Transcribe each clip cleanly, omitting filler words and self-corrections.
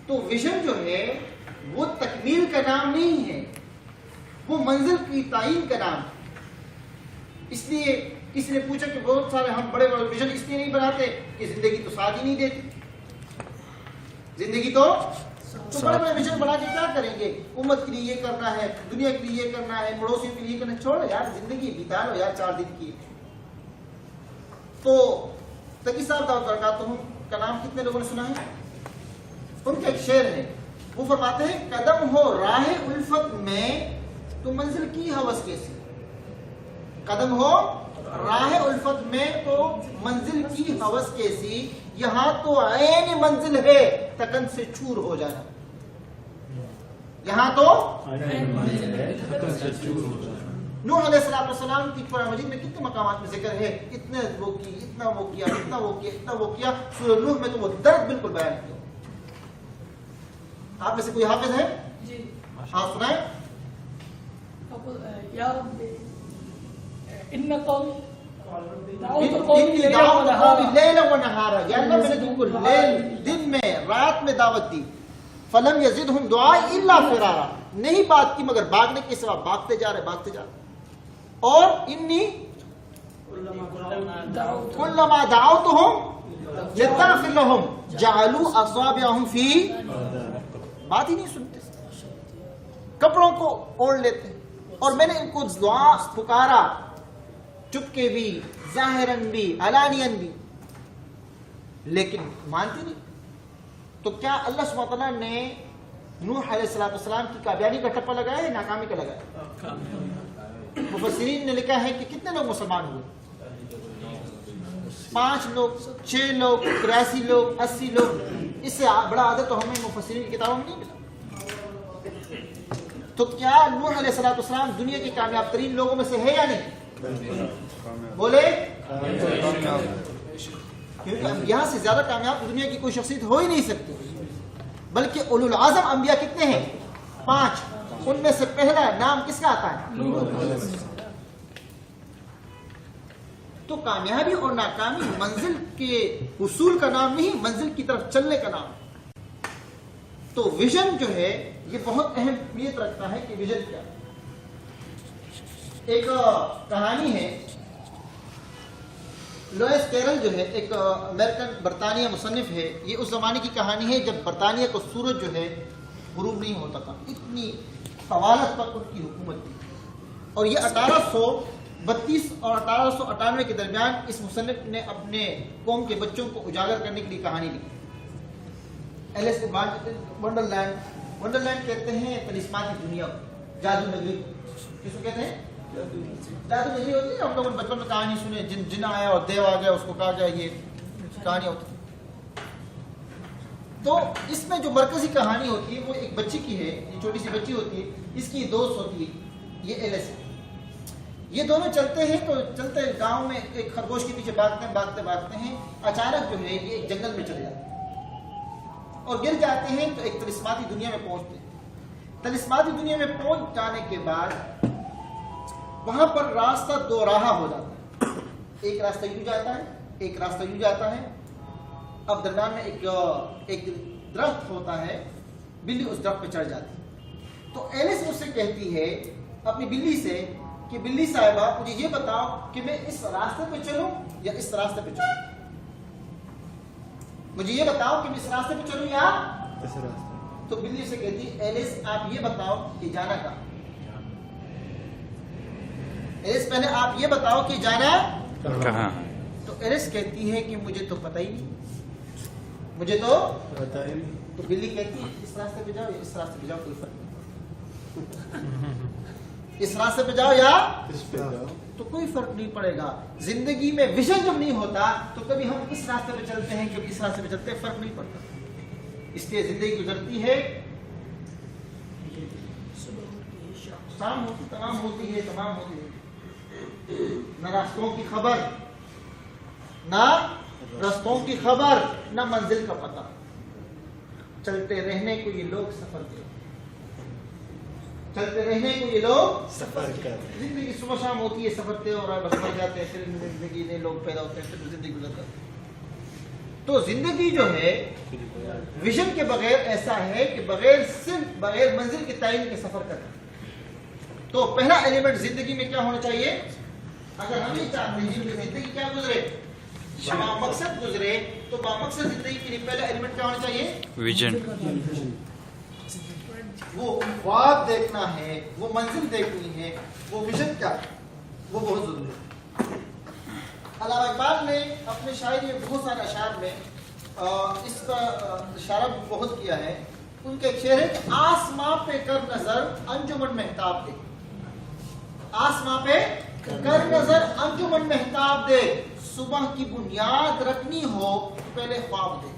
تو ویژن جو ہے وہ تکمیل کا نام نہیں ہے، وہ منزل کی تعین کا نام ہے۔ اس لیے کسی نے پوچھا کہ بہت سارے ہم بڑے بڑے ویژن اس لیے نہیں بناتے کہ زندگی تو ساتھ ہی نہیں دیتی، زندگی تو بڑے بڑے ویژن بنا کے کیا کریں گے؟ امت کے لیے یہ کرنا ہے، دنیا کے لیے یہ کرنا ہے، پڑوسیوں کے لیے کرنا ہے۔ چھوڑو یار، زندگی بتا لو یار 4 دن کی۔ تو تقی صاحب دعوت برکاتہ کا نام کتنے لوگوں نے سنا ہے؟ ان کا ایک شعر ہے، وہ فرماتے ہیں قدم ہو راہ الفت میں تو منزل کی ہوس کیسی، قدم ہو راہ الفت میں تو منزل کی ہوس کیسی، یہاں تو عین منزل ہے تکن سے چور ہو جانا، یہاں تو نوح علیہ السلام کی قرآن مجید میں کتنے مقامات میں ذکر ہے، اتنا وہ کی، اتنا وہ کیا، اتنا وہ کیا، اتنا وہ کیا۔ سورہ نوح میں تو وہ درد بالکل بیان کیا۔ آپ میں سے کوئی حافظ ہے؟ جی ہاں سنائیں۔ یا رب ان قوم لیلا و نہارا، یا اللہ میں نے تم کو دن میں رات میں دعوت دی، فلم یزدہم دعائی الا فرارا، نہیں بات کی مگر بھاگنے کے سوا، بھاگتے جا رہے بھاگتے جا رہے۔ اور انی کلما دعوتہم لتغفر لہم جعلوا اصابعہم فی، بات ہی نہیں سنتے، کپڑوں کو اوڑھ لیتے۔ اور میں نے ان کو دعا پکارا، چپکے بھی، ظاہراً بھی، علانیاً بھی، لیکن مانتے نہیں۔ تو کیا اللہ سبحانہ وتعالیٰ نے نوح علیہ السلام کی کامیابی کا ٹپا لگایا ہے، ناکامی کا لگایا؟ مفسرین نے لکھا ہے کہ کتنے لوگ مسلمان ہوئے؟ 5 لوگ، 6 لوگ، 83 لوگ، 80 لوگ۔ اس سے بڑا عدد تو ہمیں مفسرین کی کتابوں میں نہیں ملا۔ تو کیا نوح علیہ السلام دنیا کے کامیاب ترین لوگوں میں سے ہے یا نہیں؟ بولے، کیونکہ انبیاء سے زیادہ کامیاب دنیا کی کوئی شخصیت ہو ہی نہیں سکتی۔ بلکہ اولو العزم انبیاء کتنے ہیں؟ 5۔ ان میں سے پہلا نام کس کا آتا ہے؟ تو کامیابی اور ناکامی منزل کے حصول کا نام نہیں، منزل کی طرف چلنے کا نام۔ تو ویژن جو ہے یہ بہت اہمیت رکھتا ہے کہ ویژن کیا۔ ایک کہانی ہے، لوئس کیرل جو ہے ایک امریکن برطانیہ مصنف ہے، یہ اس زمانے کی کہانی ہے جب برطانیہ کو سورج جو ہے غروب نہیں ہوتا تھا، اتنی طوالت پر ان کی حکومت تھی۔ اور یہ 1832 اور 1898 کے درمیان اس مصنف نے اپنے قوم کے بچوں کو اجاگر کرنے کے لیے کہانی لکھی۔ ایلس ونڈرلینڈ کہتے ہیں طلسماتی دنیا، جادو نگری۔ کس کو کہتے ہیں؟ جادو نگری ہوتی ہے، ہم لوگوں نے بچپن میں کہانی سنے، جن آیا اور دیو آ گیا، اس کو کہا گیا، یہ کہانی ہوتی ہے۔ تو اس میں جو مرکزی کہانی ہوتی ہے وہ ایک بچی کی ہے، یہ چھوٹی سی بچی ہوتی ہے، اس کی دوست ہوتی ہے، یہ ایلس ہے۔ یہ دونوں چلتے ہیں تو چلتے گاؤں میں ایک خرگوش کے پیچھے بھاگتے ہیں، اچانک جو ہے یہ ایک جنگل میں چلے جاتے ہیں اور گر جاتے ہیں، تو ایک طلسماتی دنیا میں پہنچتے ہیں۔ طلسماتی دنیا میں پہنچ جانے کے بعد وہاں پر راستہ 2 راہ ہو جاتا ہے، ایک راستہ یوں جاتا ہے، ایک راستہ یوں جاتا ہے۔ اب درمیان میں ایک درخت ہوتا ہے، بلی اس درخت پہ چڑھ جاتی ہے۔ تو ایلس اس سے کہتی ہے اپنی بلی سے کہ بلی صاحبہ مجھے یہ بتاؤ کہ میں اس راستے پہ چلوں یا اس راستے پہ چلوں، مجھے یہ بتاؤ کہ میں اس راستے پہ چلوں یا اس راستے۔ تو بلی سے کہتی ہے ایلس آپ یہ بتاؤ کہ جانا کہاں، ایلس پہلے آپ یہ بتاؤ کہ جانا کہاں۔ تو ایلس کہتی ہے کہ مجھے تو پتہ ہی نہیں، مجھے تو پتہ ہی نہیں۔ تو بلی کہتی ہے اس راستے پہ جاؤ یا اس راستے پہ جاؤ، کوئی فرق نہیں، اس راستے پہ جاؤ یا اس پہ جاؤ تو کوئی فرق نہیں پڑے گا۔ زندگی میں ویژن جب نہیں ہوتا تو کبھی ہم اس راستے پہ چلتے ہیں، کبھی اس راستے پہ چلتے ہیں، فرق نہیں پڑتا۔ اس لیے زندگی گزرتی ہے، شام ہوتی تمام ہوتی ہے، تمام ہوتی ہے، نہ راستوں کی خبر، نہ راستوں کی خبر، نہ منزل کا پتہ، چلتے رہنے کو یہ لوگ سفر کرتے، چلتے رہنے کو یہ لوگ سفر کرتے ہیں۔ زندگی صبح شام ہوتی ہے، سفر طے ہو رہا ہے، بس مر جاتے ہیں، پھر زندگی نئے لوگ پیدا ہوتے ہیں، پھر زندگی گزرتی ہے۔ تو زندگی جو ہے ویژن کے بغیر ایسا ہے کہ صرف بغیر منزل کے تعین کے سفر کرنا. تو پہلا ایلیمنٹ زندگی میں کیا ہونا چاہیے؟ اگر ہم یہ چاہتے ہیں کہ زندگی کیا گزرے، مقصد گزرے، تو مقصد زندگی کے لیے پہلا ایلیمنٹ کیا ہونا چاہیے؟ ویژن. وہ خواب دیکھنا ہے، وہ منزل دیکھنی ہے، وہ ویژن کیا ہے، وہ بہت ضروری ہے. علامہ اقبال نے اپنے شاعری میں بہت سارے اشعار میں اس کا اشارہ بہت کیا ہے. ان کا ایک شعر ہے کہ آسماں پہ کر نظر انجمن مہتاب دے. آسماں پہ کر نظر انجمن مہتاب دے، صبح کی بنیاد رکھنی ہو تو پہلے خواب دے.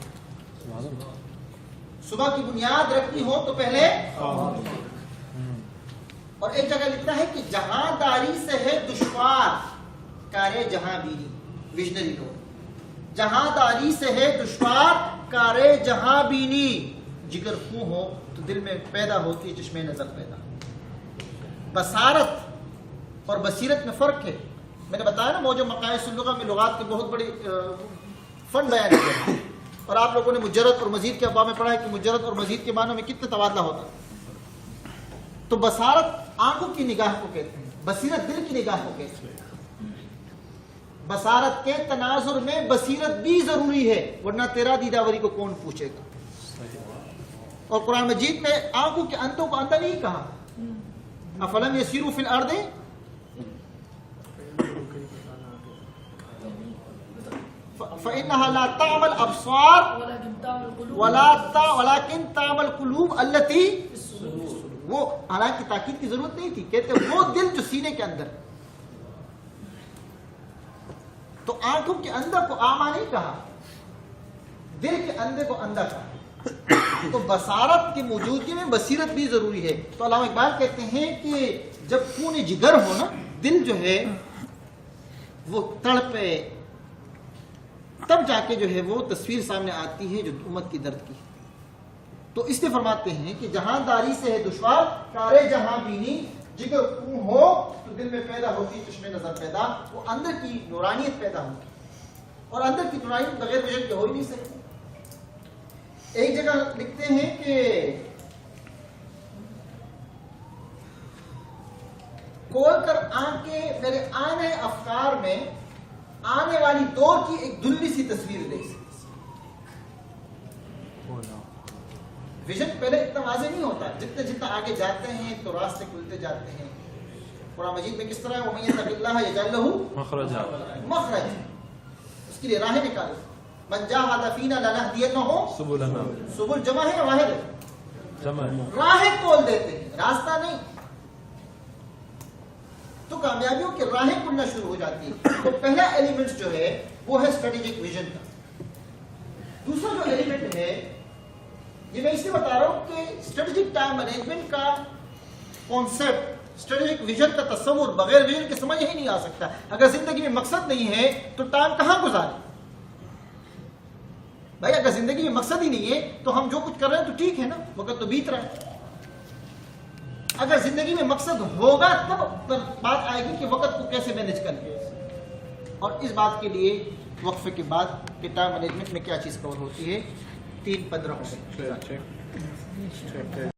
صبح کی بنیاد رکھنی ہو تو پہلے خواب دے. اور ایک جگہ لکھتا ہے کہ جہاں داری سے ہے دشوار کارے جہاں بینی. ویژنری لوگ، جہاں داری سے ہے دشوار کارے جہاں بینی. جگر خوں ہو تو دل میں پیدا ہوتی ہے چشمے نظر پیدا. بصارت اور بصیرت میں فرق ہے. میں نے بتایا نا موجب مقاصد اللغہ میں لغات کے بہت بڑی فن بیان کیا ہے. اور آپ لوگوں نے مجرد اور مزید کے ابواب میں پڑھا ہے کہ مجرد اور مزید کے معنوں میں کتنے تبادلہ ہوتا ہے. تو بصارت آنکھوں کی نگاہ کو کہتے ہیں، بصیرت دل کی نگاہ کو کہتے ہیں. بصارت کے تناظر میں بصیرت بھی ضروری ہے، ورنہ تیرا دیداوری کو کون پوچھے گا. اور قرآن مجید میں آنکھوں کے اندھوں کو اندھا نہیں کہا. افلم یسیروا فی الارض فإنها لا تعمى الأبصار ولكن تعمى القلوب التي، وہ حالانکہ تاکید کی ضرورت نہیں تھی، کہتے وہ دل جو سینے کے اندر. تو آنکھوں کے اندر کو آما نہیں کہا، دل کے اندر کو اندھا کہا. تو بصارت کی موجودگی میں بصیرت بھی ضروری ہے. تو علامہ اقبال کہتے ہیں کہ جب خون جگر ہو نا، دل جو ہے وہ تڑپے، تب جا کے جو ہے وہ تصویر سامنے آتی ہے جو امت کی درد کی. تو اس لیے فرماتے ہیں کہ جہاں داری سے ہے دشوار کارے جہاں بینی. جگر خون ہو تو دل میں پیدا ہوتی چشمے نظر پیدا. وہ اندر کی نورانیت پیدا ہوتی، اور اندر کی نورانیت بغیر ویژن کے ہو ہی نہیں سکتی. ایک جگہ لکھتے ہیں کہ کھول کر آنکھیں میرے آنے افکار میں آنے والی دور کی ایک دھندلی سی تصویر دیکھ سکتی. ویژن پہلے اتنا واضح نہیں ہوتا، جتنے جتنا آگے جاتے ہیں تو راستے کھلتے جاتے ہیں. قرآن مجید میں کس طرح ہے وَمَن يَتَّقِ اللَّهَ يَجْعَل لَهُ مَخْرَجًا، اس کے لیے راہیں نکالو. من جاہد فینا لنہدینہ سبل جمع ہے یا واحد ہے؟ راہیں کھول دیتے ہیں، راستہ نہیں. تو کامیابیوں کے راہیں کھلنا شروع ہو جاتی ہے. تو پہلا ایلیمنٹ جو ہے وہ ہے اسٹریٹجک ویژن کا. دوسرا جو ایلیمنٹ ہے، یہ میں اس لیے بتا رہا ہوں کہ اسٹریٹجک ٹائم مینجمنٹ کا کانسیپٹ، اسٹریٹجک ویژن کا تصور بغیر ویژن کے سمجھ ہی نہیں آ سکتا. اگر زندگی میں مقصد نہیں ہے تو ٹائم کہاں گزارے بھائی؟ اگر زندگی میں مقصد ہی نہیں ہے تو ہم جو کچھ کر رہے ہیں تو ٹھیک ہے نا، وقت تو بیت رہا ہے. اگر زندگی میں مقصد ہوگا تب بات آئے گی کہ وقت کو کیسے مینج کریں. اور اس بات کے لیے وقفے کے بعد کہ ٹائم مینجمنٹ میں کیا چیز کور ہوتی ہے. 3:15 ہو گئے.